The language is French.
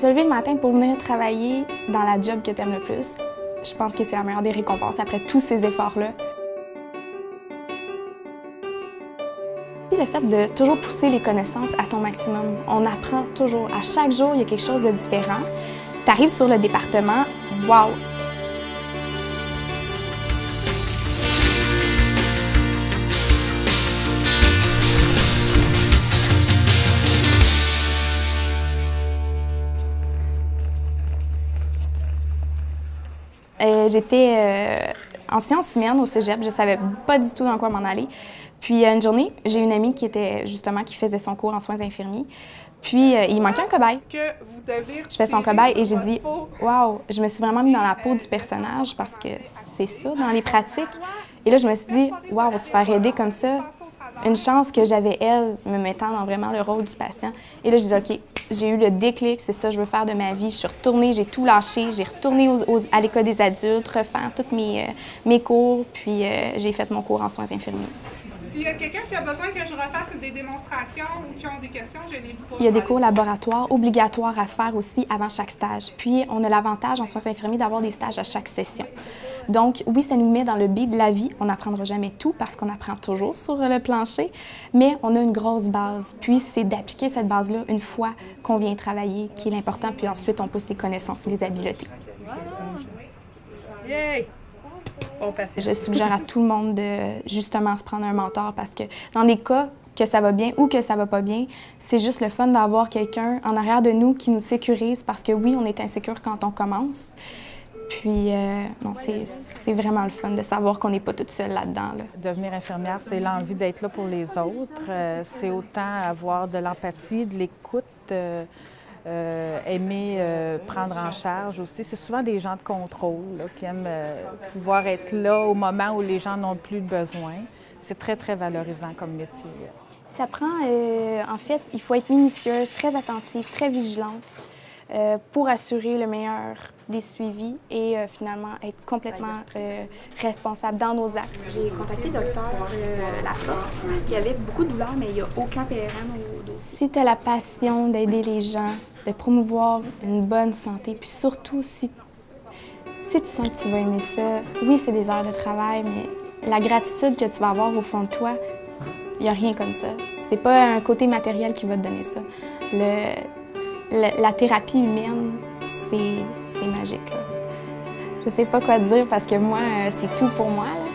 Se lever le matin pour venir travailler dans la job que tu aimes le plus, je pense que c'est la meilleure des récompenses après tous ces efforts-là. Le fait de toujours pousser les connaissances à son maximum, on apprend toujours. À chaque jour, il y a quelque chose de différent. Tu arrives sur le département, wow! J'étais en sciences humaines au cégep, je ne savais pas du tout dans quoi m'en aller. Puis une journée, j'ai une amie qui faisait son cours en soins infirmiers. Puis il manquait un cobaye. Je fais son cobaye et j'ai dit « Wow! » Je me suis vraiment mis dans la peau du personnage parce que c'est ça dans les pratiques. Et là, je me suis dit « Wow! Se faire aider comme ça, une chance que j'avais elle me mettant dans vraiment le rôle du patient. » Et là, je dis « OK, j'ai eu le déclic, c'est ça que je veux faire de ma vie. » Je suis retournée, j'ai tout lâché, j'ai retourné à l'école des adultes, refaire tous mes cours, puis j'ai fait mon cours en soins infirmiers. S'il y a quelqu'un qui a besoin que je refasse des démonstrations ou qui ont des questions, je n'ai pas. Il y a des cours laboratoires obligatoires à faire aussi avant chaque stage. Puis, on a l'avantage en soins infirmiers d'avoir des stages à chaque session. Donc, oui, ça nous met dans le bain de la vie. On n'apprendra jamais tout parce qu'on apprend toujours sur le plancher, mais on a une grosse base. Puis, c'est d'appliquer cette base-là une fois qu'on vient travailler qui est l'important. Puis ensuite, on pousse les connaissances et les habiletés. Yay! Je suggère à tout le monde de justement se prendre un mentor parce que dans des cas que ça va bien ou que ça va pas bien, c'est juste le fun d'avoir quelqu'un en arrière de nous qui nous sécurise parce que oui, on est insécure quand on commence. Puis, non, c'est vraiment le fun de savoir qu'on n'est pas toute seule là-dedans. Là. Devenir infirmière, c'est l'envie d'être là pour les autres. C'est autant avoir de l'empathie, de l'écoute, aimer prendre en charge aussi. C'est souvent des gens de contrôle là, qui aiment pouvoir être là au moment où les gens n'ont plus besoin. C'est très, très valorisant comme métier. Ça prend, en fait, il faut être minutieuse, très attentive, très vigilante pour assurer le meilleur des suivis et finalement être complètement responsable dans nos actes. J'ai contacté Docteur Laforce parce qu'il y avait beaucoup de douleurs, mais il n'y a aucun PRN au dos. Si tu as la passion d'aider les gens, de promouvoir une bonne santé, puis surtout si tu sens que tu vas aimer ça, oui, c'est des heures de travail, mais la gratitude que tu vas avoir au fond de toi, il n'y a rien comme ça. C'est pas un côté matériel qui va te donner ça. La thérapie humaine, c'est magique. Là. Je sais pas quoi dire parce que moi, c'est tout pour moi. Là.